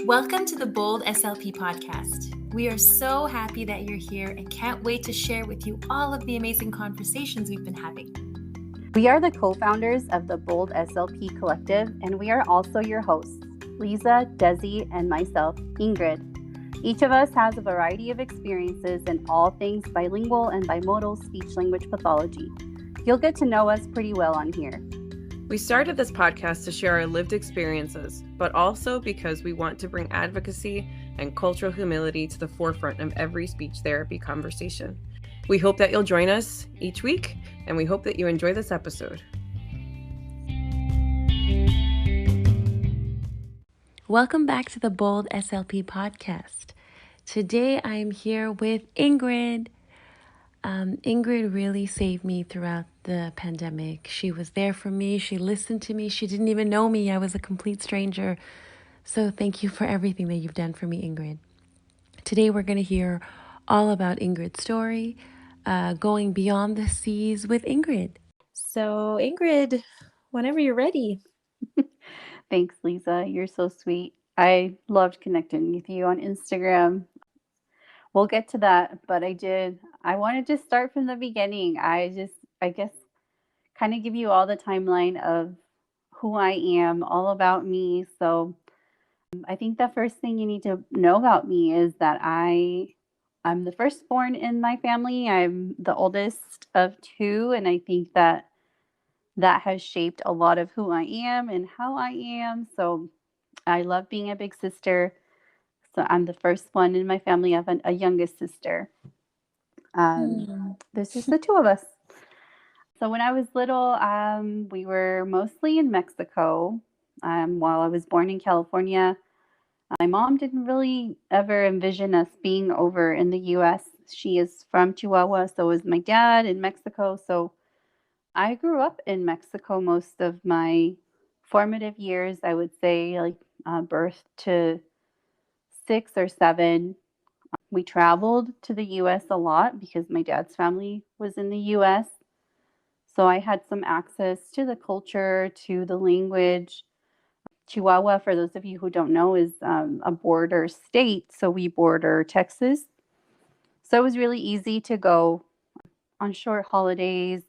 Welcome to the Bold SLP podcast. We are so happy that you're here and can't wait to share with you all of the amazing conversations we've been having. We are the co-founders of the Bold SLP Collective, and we are also your hosts, Lisa, Desi, and myself, Ingrid. Each of us has a variety of experiences in all things bilingual and bimodal speech-language pathology. You'll get to know us pretty well on here. We started this podcast to share our lived experiences, but also because we want to bring advocacy and cultural humility to the forefront of every speech therapy conversation. We hope that you'll join us each week, and we hope that you enjoy this episode. Welcome back to the Bold SLP podcast. Today I am here with Ingrid. Ingrid really saved me throughout the pandemic. She was there for me. She listened to me. She didn't even know me. I was a complete stranger. So thank you for everything that you've done for me, Ingrid. Today we're going to hear all about Ingrid's story, going beyond the seas with Ingrid. So Ingrid, whenever you're ready. Thanks, Lisa. You're so sweet. I loved connecting with you on Instagram. We'll get to that, but I wanted to start from the beginning. I guess, kind of give you all the timeline of who I am, all about me. So I think the first thing you need to know about me is that I'm the firstborn in my family. I'm the oldest of two, and I think that has shaped a lot of who I am and how I am. So I love being a big sister. So I'm the first one in my family. I have a youngest sister. There's just the two of us. So when I was little, we were mostly in Mexico. While I was born in California, my mom didn't really ever envision us being over in the U.S. She is from Chihuahua, so is my dad in Mexico. So I grew up in Mexico most of my formative years, I would say, like birth to 6 or 7. We traveled to the U.S. a lot because my dad's family was in the U.S. So I had some access to the culture, to the language. Chihuahua, for those of you who don't know, is a border state. So we border Texas. So it was really easy to go on short holidays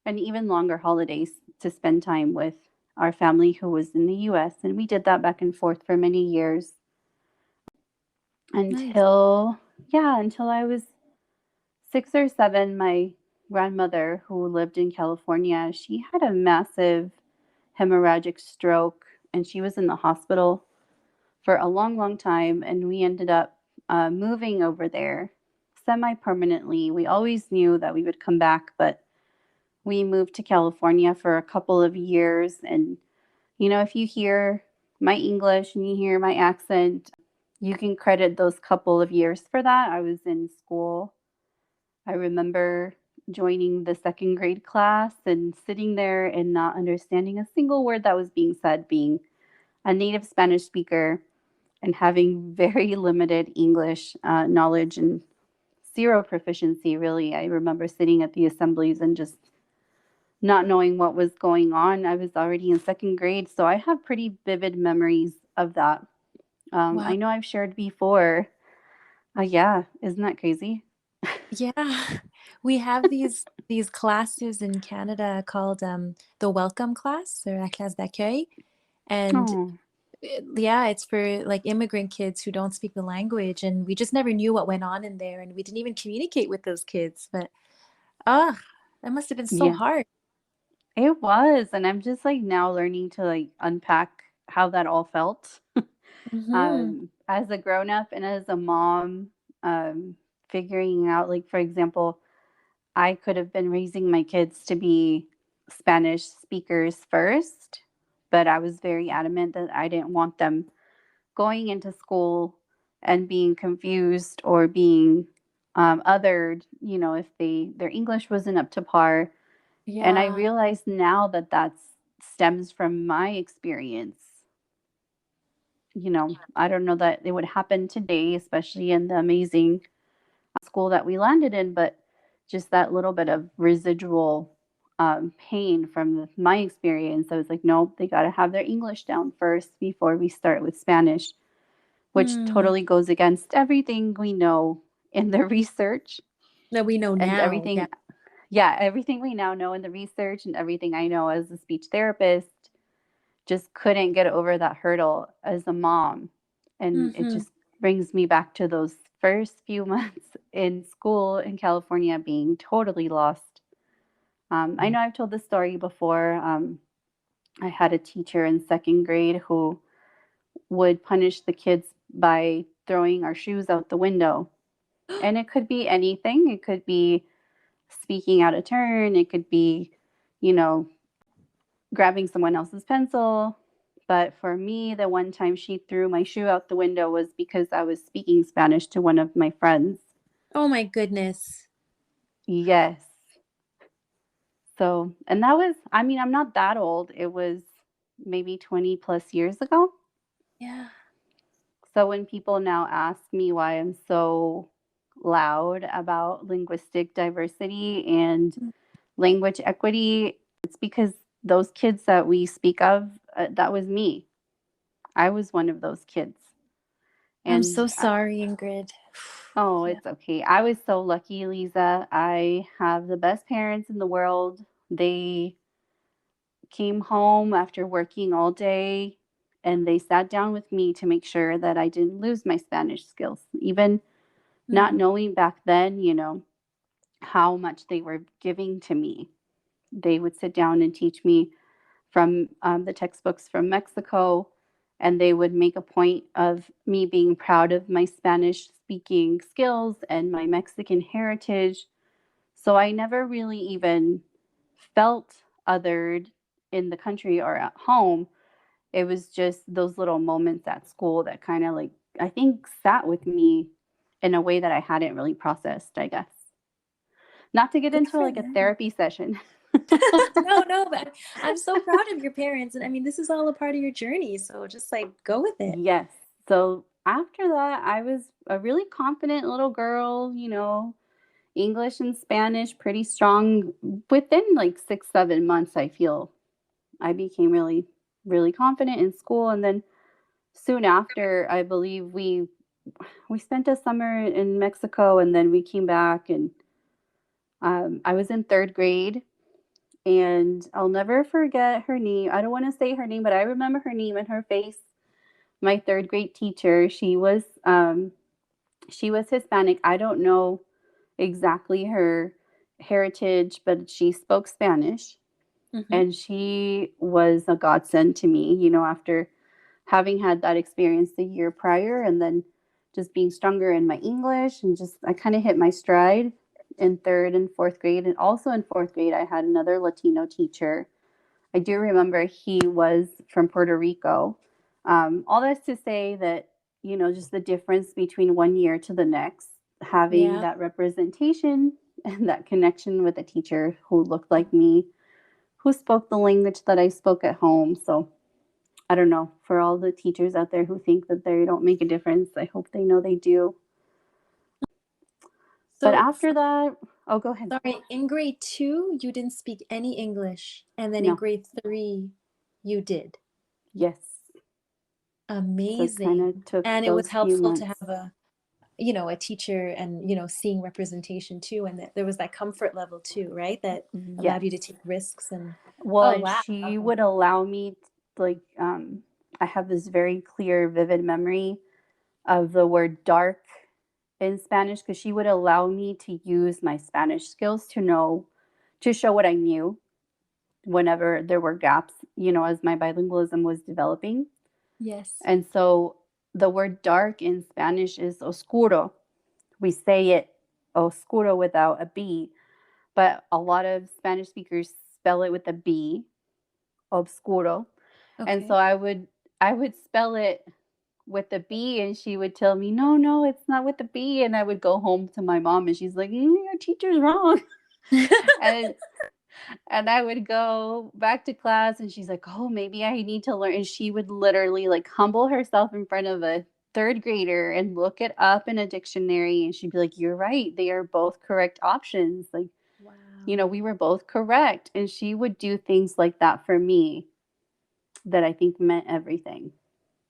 and even longer holidays to spend time with our family who was in the U.S. And we did that back and forth for many years. Until I was 6 or 7, my grandmother, who lived in California, she had a massive hemorrhagic stroke, and she was in the hospital for a long, long time. And we ended up moving over there semi-permanently. We always knew that we would come back, but we moved to California for a couple of years. And, if you hear my English and you hear my accent, you can credit those couple of years for that. I was in school. I remember joining the second grade class and sitting there and not understanding a single word that was being said, being a native Spanish speaker and having very limited English knowledge and zero proficiency, really. I remember sitting at the assemblies and just not knowing what was going on. I was already in second grade, so I have pretty vivid memories of that. Wow. I know I've shared before. Yeah, isn't that crazy? Yeah, we have these classes in Canada called the welcome class or la classe d'accueil. And it's for like immigrant kids who don't speak the language. And we just never knew what went on in there. And we didn't even communicate with those kids. But that must have been so hard. It was. And I'm just like now learning to like unpack how that all felt. As a grown up and as a mom, figuring out, like, for example, I could have been raising my kids to be Spanish speakers first, but I was very adamant that I didn't want them going into school and being confused or being othered, if their English wasn't up to par. Yeah. And I realize now that stems from my experience. I don't know that it would happen today, especially in the amazing school that we landed in, but just that little bit of residual pain from my experience. I was like, nope, they got to have their English down first before we start with Spanish. which totally goes against everything we know in the research That we know and now. Yeah. everything. Yeah, everything we now know in the research and everything I know as a speech therapist, just couldn't get over that hurdle as a mom. And it Mm-hmm. just brings me back to those first few months in school in California being totally lost. I know I've told this story before. I had a teacher in second grade who would punish the kids by throwing our shoes out the window. And it could be anything. It could be speaking out of turn. It could be, you know, grabbing someone else's pencil. But for me, the one time she threw my shoe out the window was because I was speaking Spanish to one of my friends. Oh my goodness. Yes. So, and that was, I mean, I'm not that old. It was maybe 20 plus years ago. Yeah. So when people now ask me why I'm so loud about linguistic diversity and language equity, it's because those kids that we speak of, that was me. I was one of those kids. I'm And so sorry, Ingrid. oh, Yeah. it's okay. I was so lucky, Lisa. I have the best parents in the world. They came home after working all day and they sat down with me to make sure that I didn't lose my Spanish skills. Even not Mm-hmm. knowing back then, how much they were giving to me. They would sit down and teach me from the textbooks from Mexico, and they would make a point of me being proud of my Spanish speaking skills and my Mexican heritage. So I never really even felt othered in the country or at home. It was just those little moments at school that kind of like, I think, sat with me in a way that I hadn't really processed, I guess. Not to get Good into for like a them. therapy session. No, but I'm so proud of your parents. And I mean, this is all a part of your journey. So just like go with it. Yes. So after that, I was a really confident little girl, English and Spanish pretty strong. Within like 6, 7 months, I feel I became really, really confident in school. And then soon after, I believe we spent a summer in Mexico, and then we came back, and I was in third grade, and I'll never forget her name. I don't want to say her name, but I remember her name and her face. My third grade teacher, she was Hispanic. I don't know exactly her heritage, but she spoke Spanish, Mm-hmm. and she was a godsend to me, after having had that experience the year prior, and then just being stronger in my English, and just I kind of hit my stride in third and fourth grade. And also in fourth grade, I had another Latino teacher. I do remember he was from Puerto Rico. All this to say that, just the difference between one year to the next, having Yeah. that representation and that connection with a teacher who looked like me, who spoke the language that I spoke at home. So I don't know, for all the teachers out there who think that they don't make a difference, I hope they know they do. But So after that, oh, go ahead. sorry, in grade two, you didn't speak any English. And then in No, grade three, you did. yes. So it kind Amazing. of took And it was those few helpful to months. have a teacher and, seeing representation too. And that there was that comfort level too, right? That allowed Yes. you to take risks and, Well, oh, and wow. she Okay. would allow me, like, I have this very clear, vivid memory of the word dark in Spanish, because she would allow me to use my Spanish skills to show what I knew whenever there were gaps, as my bilingualism was developing. Yes. And so the word dark in Spanish is oscuro. We say it oscuro without a B, but a lot of Spanish speakers spell it with a B, obscuro. And so Okay. I would spell it with a B, and she would tell me, no, no, it's not with the B. And I would go home to my mom, and she's like, your teacher's wrong. and and I would go back to class, and she's like, oh, maybe I need to learn. And she would literally like humble herself in front of a third grader and look it up in a dictionary. And she'd be like, you're right. They are both correct options. Like, Wow. we were both correct. And she would do things like that for me that I think meant everything.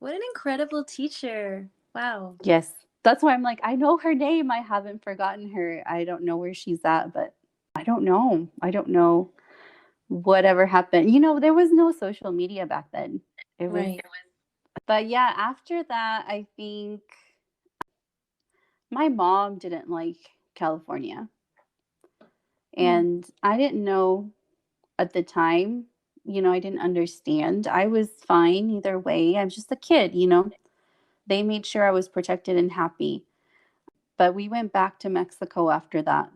What an incredible teacher. Wow. Yes. That's why I'm like, I know her name. I haven't forgotten her. I don't know where she's at, but I don't know. I don't know whatever happened. There was no social media back then. It was, Right. but yeah, after that, I think my mom didn't like California. Mm. And I didn't know at the time, I didn't understand. I was fine either way. I'm just a kid. They made sure I was protected and happy. But we went back to Mexico after that.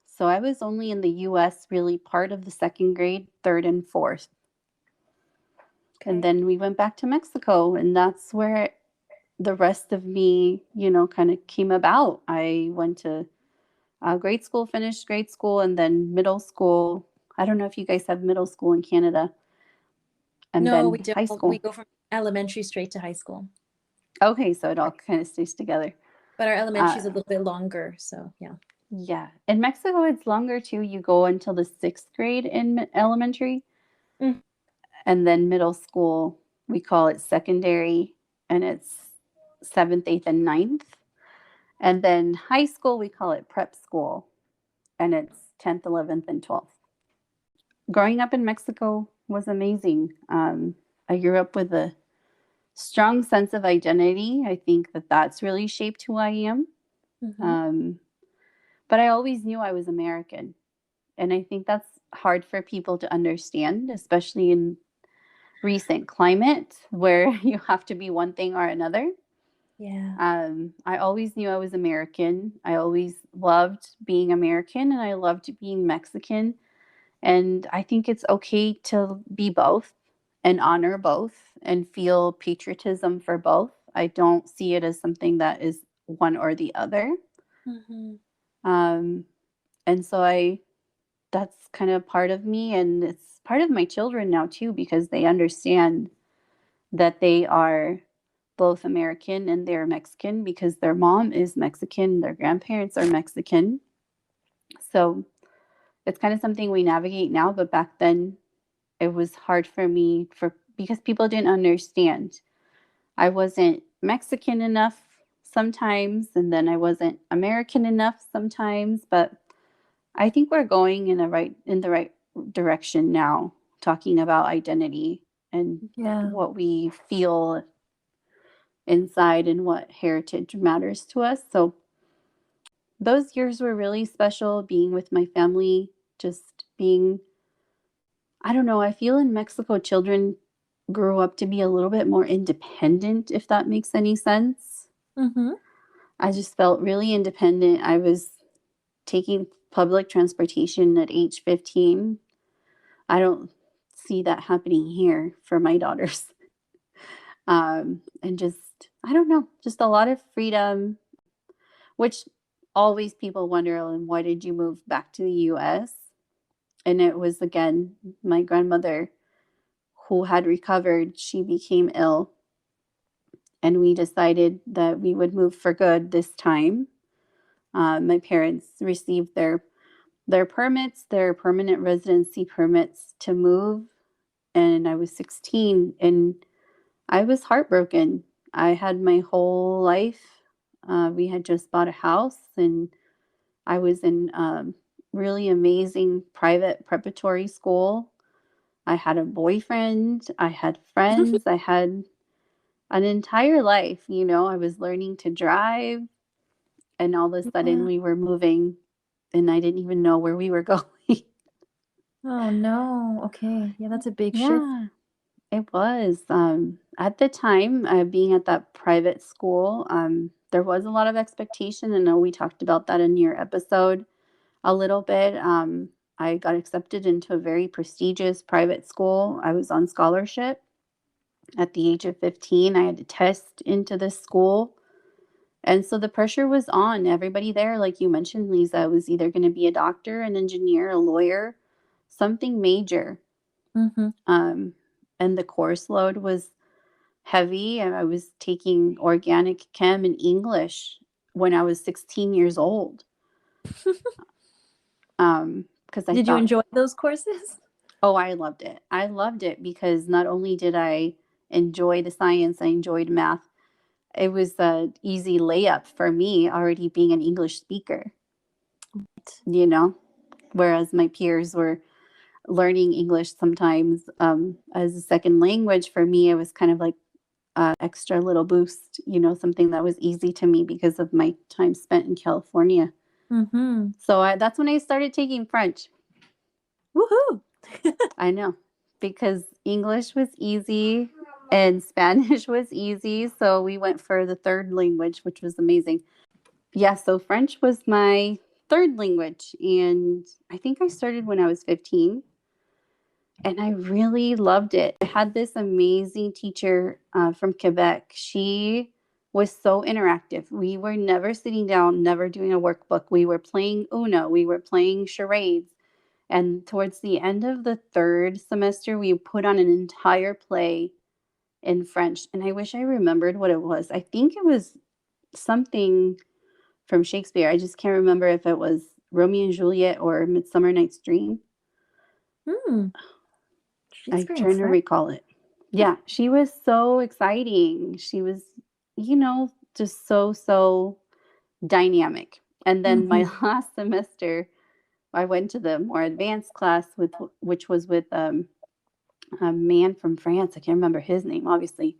So I was only in the US really part of the second grade, third and fourth. And Okay. then we went back to Mexico, and that's where the rest of me, kind of came about. I went to grade school, finished grade school, and then middle school. I don't know if you guys have middle school in Canada, and No, we then don't. high We school. go from elementary straight to high school. Okay, so it all kind of stays together. But our elementary is a Uh, little bit longer, so yeah. yeah. In Mexico, it's longer too. You go until the sixth grade in elementary, Mm. and then middle school, we call it secondary, and it's seventh, eighth, and ninth. And then high school, we call it prep school, and it's 10th, 11th, and 12th. Growing up in Mexico was amazing. I grew up with a strong sense of identity. I think that that's really shaped who I am. Mm-hmm. Um, but I always knew I was American. And I think that's hard for people to understand, especially in recent climate where you have to be one thing or another. Yeah. I always knew I was American. I always loved being American, and I loved being Mexican. And I think it's okay to be both and honor both and feel patriotism for both. I don't see it as something that is one or the other. Mm-hmm. Um, and so that's kind of part of me, and it's part of my children now too, because they understand that they are both American and they're Mexican because their mom is Mexican, their grandparents are Mexican. So it's kind of something we navigate now, but back then it was hard for me for because people didn't understand. I wasn't Mexican enough sometimes, and then I wasn't American enough sometimes, but I think we're going in the right direction now, talking about identity and Yeah. what we feel inside and what heritage matters to us. So those years were really special being with my family, just being, I don't know, I feel in Mexico, children grow up to be a little bit more independent, if that makes any sense. Mm-hmm. I just felt really independent. I was taking public transportation at age 15. I don't see that happening here for my daughters. And just, I don't know, just a lot of freedom, which always people wonder, and why did you move back to the US? And it was again my grandmother who had recovered. She became ill, and we decided that we would move for good this time. My parents received their permits, their permanent residency permits to move, and I was 16, and I was heartbroken. I had my whole life. We had just bought a house, and I was in really amazing private preparatory school. I had a boyfriend, I had friends, I had an entire life. I was learning to drive, and all of a sudden Yeah. we were moving, and I didn't even know where we were going. Oh no. Okay. Yeah, that's a big shift. Yeah, it was. At the time, being at that private school, there was a lot of expectation. I know we talked about that in your episode a little bit. I got accepted into a very prestigious private school. I was on scholarship at the age of 15. I had to test into this school. And so the pressure was on everybody there. Like you mentioned, Lisa, was either going to be a doctor, an engineer, a lawyer, something major. Mm-hmm. Um, and the course load was heavy. And I was taking organic chem and English when I was 16 years old. Because I Did you thought, enjoy those courses? oh, I loved it. I loved it because not only did I enjoy the science, I enjoyed math. it was an easy layup for me already being an English speaker, you know, whereas my peers were learning English sometimes as a second language. For me, it was kind of like extra little boost, you know, something that was easy to me because of my time spent in California. Mm-hmm. So that's when I started taking French. Woohoo! I know, because English was easy and Spanish was easy. So we went for the third language, which was amazing. Yeah, so French was my third language. And I think I started when I was 15. And I really loved it. I had this amazing teacher from Quebec. She was so interactive. We were never sitting down, never doing a workbook. We were playing Uno, we were playing charades. And towards the end of the third semester, we put on an entire play in French. And I wish I remembered what it was. I think it was something from Shakespeare. I just can't remember if it was Romeo and Juliet or Midsummer Night's Dream. Mm. I'm Shakespeare in trying to French. recall it. Yeah, she was so exciting. She was, you know, just so dynamic. And then my Mm-hmm. last semester, I went to the more advanced class with which was with a man from France. I can't remember his name. Obviously,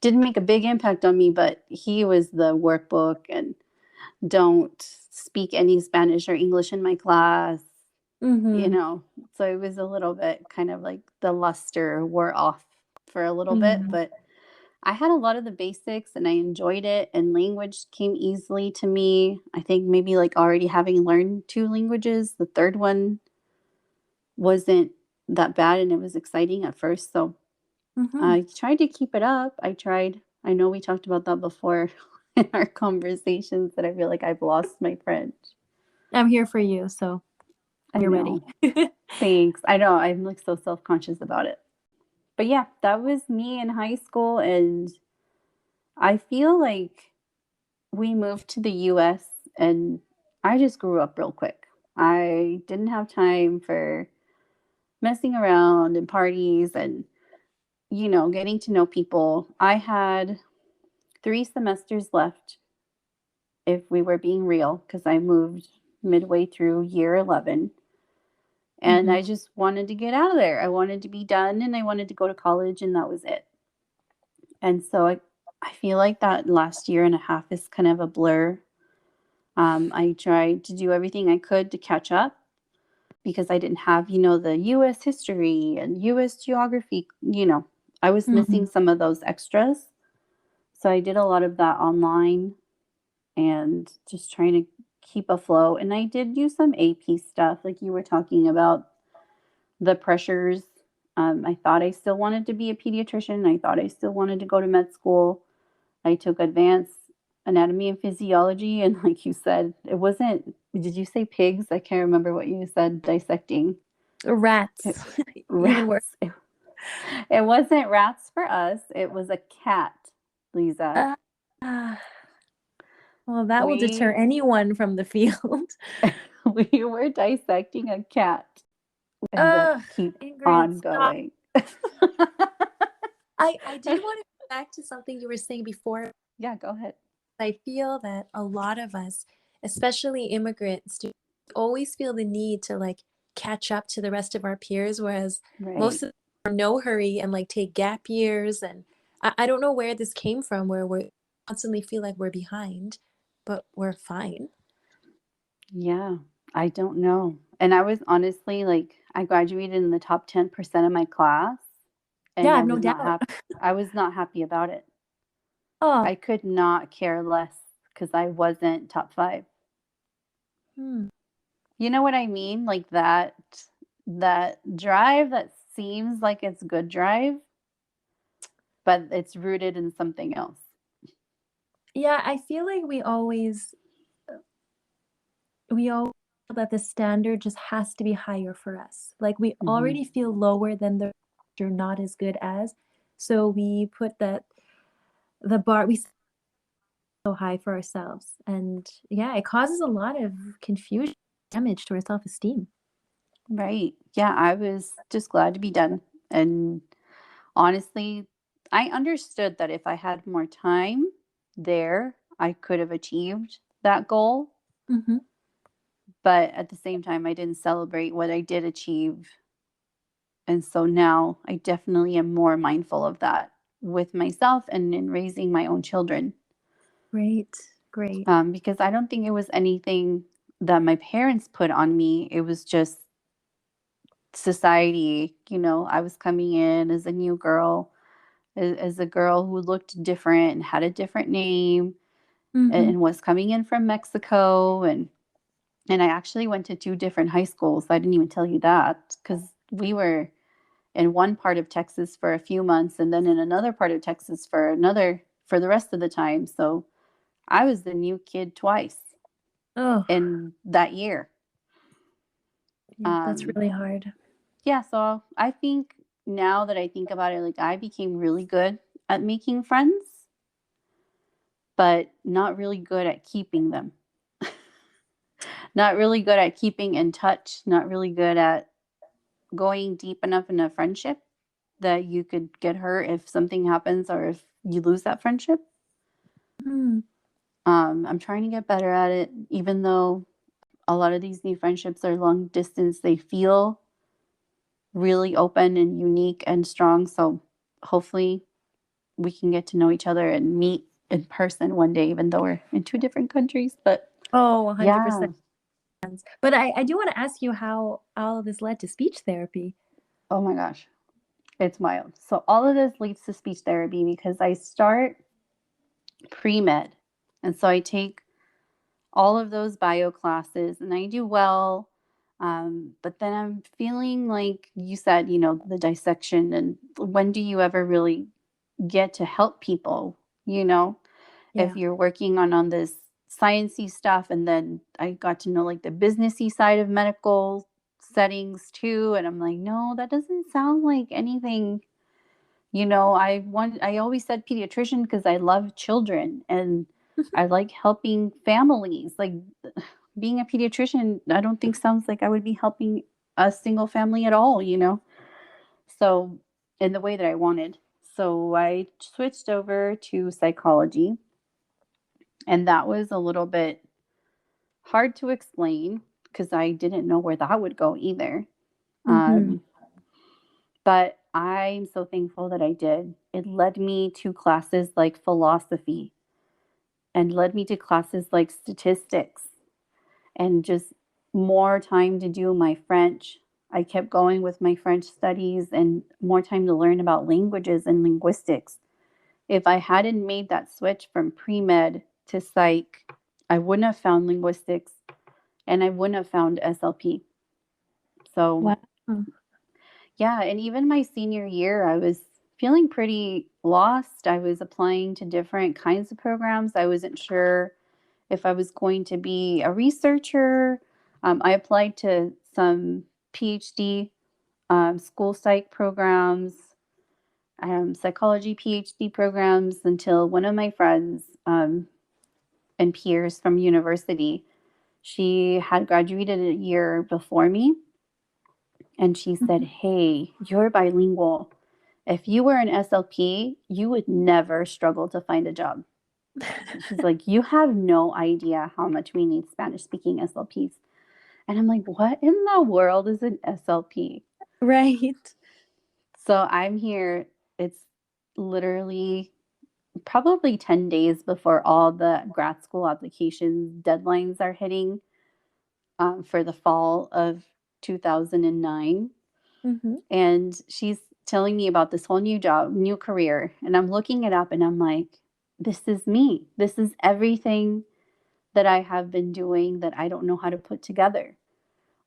didn't make a big impact on me, but he was the workbook and don't speak any Spanish or English in my class. You Mm-hmm. know, so it was a little bit kind of like the luster wore off for a little bit, Mm-hmm. but I had a lot of the basics and I enjoyed it, and language came easily to me. I think maybe like already having learned two languages, the third one wasn't that bad and it was exciting at first. So Mm-hmm. I tried to keep it up. I know we talked about that before in our conversations, that I feel like I've lost my French. I'm here for you, so I you're ready. know. Thanks. I know. I'm like so self conscious about it. But yeah, that was me in high school. And I feel like we moved to the US and I just grew up real quick. I didn't have time for messing around and parties and, you know, getting to know people. I had 3 semesters left if we were being real, because I moved midway through year 11. And Mm-hmm. I just wanted to get out of there. I wanted to be done and I wanted to go to college, and that was it. And so I feel like that last year and a half is kind of a blur. I tried to do everything I could to catch up because I didn't have, you know, the US history and US geography. You know, I was Mm-hmm. missing some of those extras. So I did a lot of that online and just trying to keep afloat. And I did do some AP stuff, like you were talking about the pressures. I thought I still wanted to be a pediatrician. I thought I still wanted to go to med school. I took advanced anatomy and physiology. And like you said, it wasn't, did you say pigs? I can't remember what you said, dissecting. It, Rats. Even worse. rats. It wasn't rats for us. It was a cat, Lisa. Uh, uh, well, that will deter We anyone from the field. we were dissecting a cat, and that Ugh, keep Ingrid, on stop. going. I did want to go back to something you were saying before. Yeah, go ahead. I feel that a lot of us, especially immigrants, always feel the need to like catch up to the rest of our peers, whereas Right. most of them are in no hurry and like take gap years. And I don't know where this came from, where we constantly feel like we're behind, but we're fine. Yeah, I don't know. And I was honestly like, I graduated in the top 10% of my class, Yeah, and I I have no was not doubt. happy. I was not happy about it. Oh, I could not care less because I wasn't top five. hmm. You know what I mean? Like that drive that seems like it's good drive, but it's rooted in something else. Yeah, I feel like we all feel that the standard just has to be higher for us. Like we Hmm. already feel lower than the you're not as good as. So we put the bar we set so high for ourselves. And yeah, it causes a lot of confusion, damage to our self-esteem. Right. Yeah, I was just glad to be done. And honestly, I understood that if I had more time, there, I could have achieved that goal. Mm-hmm. But at the same time, I didn't celebrate what I did achieve. And so now I definitely am more mindful of that with myself and in raising my own children. Great. Great. Because I don't think it was anything that my parents put on me. It was just society. I was coming in as a new girl, as a girl who looked different and had a different name, Mm-hmm. and was coming in from Mexico. And I actually went to two different high schools. I didn't even tell you that, because we were in one part of Texas for a few months and then in another part of Texas for the rest of the time. So I was the new kid twice Oh, in that year. yeah, that's Um, really hard. yeah, so I think now that I think about it, like I became really good at making friends, but not really good at keeping them. Not really good at keeping in touch, not really good at going deep enough in a friendship that you could get hurt if something happens or if you lose that friendship. Mm-hmm. I'm trying to get better at it, even though a lot of these new friendships are long distance. They feel really open and unique and strong. So hopefully we can get to know each other and meet in person one day, even though we're in two different countries. But Oh, 100%. yeah, But I do want to ask you how all of this led to speech therapy. oh my gosh, it's wild. So all of this leads to speech therapy because I start pre med. And so I take all of those bio classes and I do well. But then I'm feeling like you said, the dissection, and when do you ever really get to help people, if Yeah. you're working on this sciencey stuff. And then I got to know like the businessy side of medical settings too. And I'm like, no, that doesn't sound like anything. I always said pediatrician because I love children and I like helping families. Like being a pediatrician, I don't think sounds like I would be helping a single family at all. So in the way that I wanted. So I switched over to psychology, and that was a little bit hard to explain because I didn't know where that would go either. Mm-hmm. Um, but I'm so thankful that I did. It led me to classes like philosophy and led me to classes like statistics and just more time to do my French. I kept going with my French studies and more time to learn about languages and linguistics. If I hadn't made that switch from pre med to psych, I wouldn't have found linguistics and I wouldn't have found SLP. So, Wow. yeah, and even my senior year, I was feeling pretty lost. I was applying to different kinds of programs. I wasn't sure if I was going to be a researcher. I applied to some PhD school psych programs, psychology PhD programs until one of my friends and peers from university, she had graduated a year before me. And she said, Mhm. "Hey, you're bilingual. If you were an SLP, you would never struggle to find a job." She's like, "You have no idea how much we need Spanish speaking SLPs." And I'm like, "What in the world is an SLP?" Right. So I'm here. It's literally probably 10 days before all the grad school applications deadlines are hitting for the fall of 2009. Mm-hmm. And she's telling me about this whole new job, new career. And I'm looking it up and I'm like, this is me. This is everything that I have been doing that I don't know how to put together.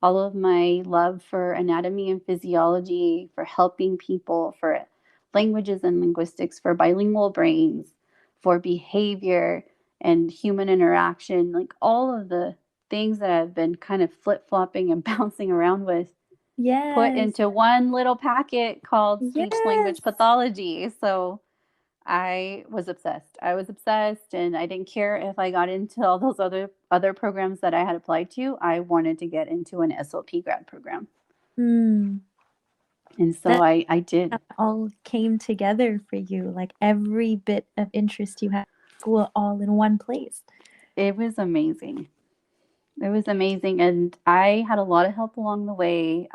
All of my love for anatomy and physiology, for helping people, for languages and linguistics, for bilingual brains, for behavior and human interaction, like all of the things that I've been kind of flip flopping and bouncing around with, put Yes. into one little packet called speech language Yes. pathology. So I was obsessed. I was obsessed and I didn't care if I got into all those other programs that I had applied to. I wanted to get into an SLP grad program. Mm. And so That I did. all came together for you, like every bit of interest you had. school all in one place. It was amazing. It was amazing. And I had a lot of help along the way.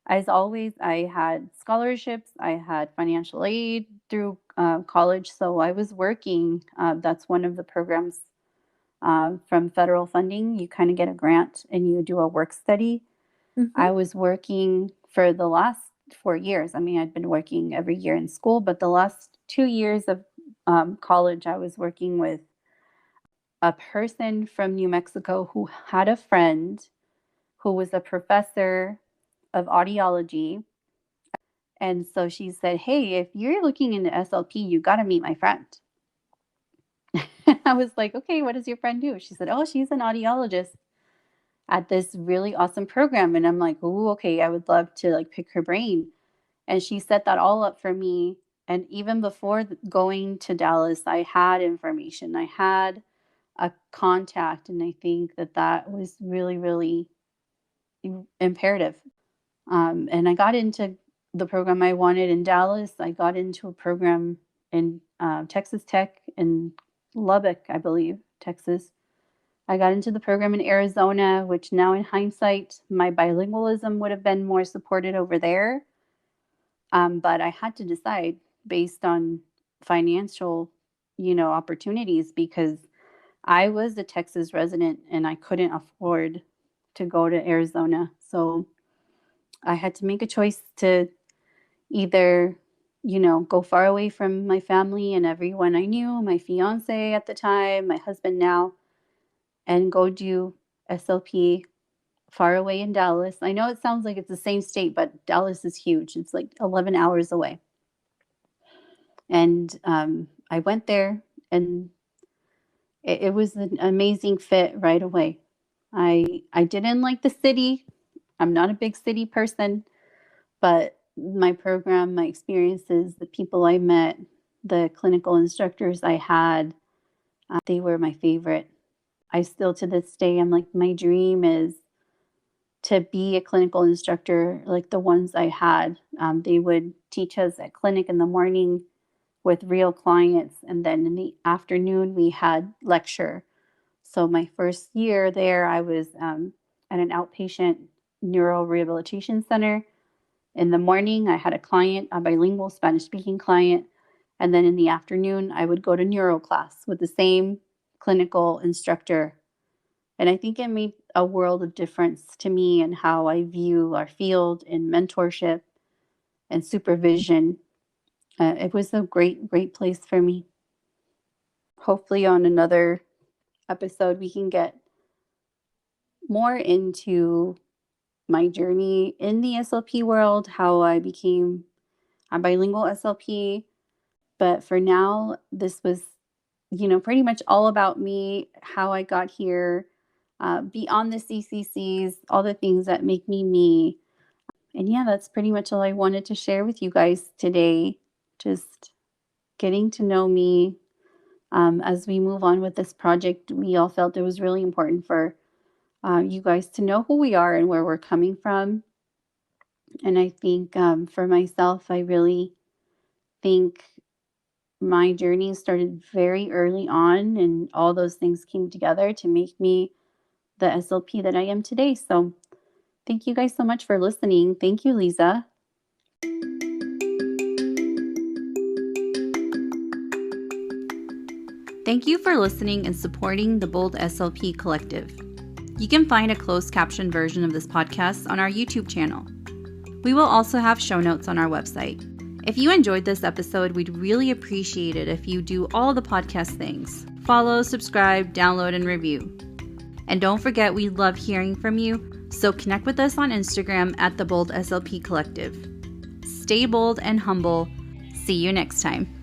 As always, I had scholarships, I had financial aid through college. So I was working. That's one of the programs from federal funding. You kind of get a grant and you do a work study. I was working for the last 4 years. I mean, I'd been working every year in school, but the last 2 years of college, I was working with a person from New Mexico who had a friend who was a professor of audiology. And so she said, "Hey, if you're looking into SLP, you got to meet my friend." I was like, "Okay, what does your friend do?" She said, "Oh, she's an audiologist at this really awesome program." And I'm like, "Oh, okay, I would love to like pick her brain." And she set that all up for me. And even before going to Dallas, I had information. I had a contact, and I think that that was really, really imperative. And I got into the program I wanted in Dallas. I got into a program in Texas Tech in Lubbock, I believe, Texas. I got into the program in Arizona, which now in hindsight, my bilingualism would have been more supported over there. But I had to decide based on financial, opportunities, because I was a Texas resident and I couldn't afford to go to Arizona. So I had to make a choice to either, go far away from my family and everyone I knew, my fiance at the time, my husband now, and go do SLP far away in Dallas. I know it sounds like it's the same state, but Dallas is huge. It's like 11 hours away. And I went there, and it was an amazing fit right away. I didn't like the city. I'm not a big city person, but my program, my experiences, the people I met, the clinical instructors I had, they were my favorite. I still, to this day, I'm like, my dream is to be a clinical instructor like the ones I had. They would teach us at clinic in the morning with real clients, and then in the afternoon we had lecture. So my first year there, I was at an outpatient neuro rehabilitation center. In the morning, I had a client, a bilingual Spanish-speaking client, and then in the afternoon, I would go to neuro class with the same clinical instructor. And I think it made a world of difference to me and how I view our field in mentorship and supervision. It was a great, great place for me. Hopefully on another episode, we can get more into my journey in the SLP world, how I became a bilingual SLP. But for now, this was, pretty much all about me, how I got here, beyond the CCCs, all the things that make me me. And yeah, that's pretty much all I wanted to share with you guys today. Just getting to know me. As we move on with this project, we all felt it was really important for you guys to know who we are and where we're coming from. And I think for myself, I really think my journey started very early on, and all those things came together to make me the SLP that I am today. So thank you guys so much for listening. Thank you, Lisa. Thank you for listening and supporting the Bold SLP Collective. You can find a closed caption version of this podcast on our YouTube channel. We will also have show notes on our website. If you enjoyed this episode, we'd really appreciate it if you do all the podcast things. Follow, subscribe, download, and review. And don't forget, we love hearing from you, so connect with us on Instagram at the Bold SLP Collective. Stay bold and humble. See you next time.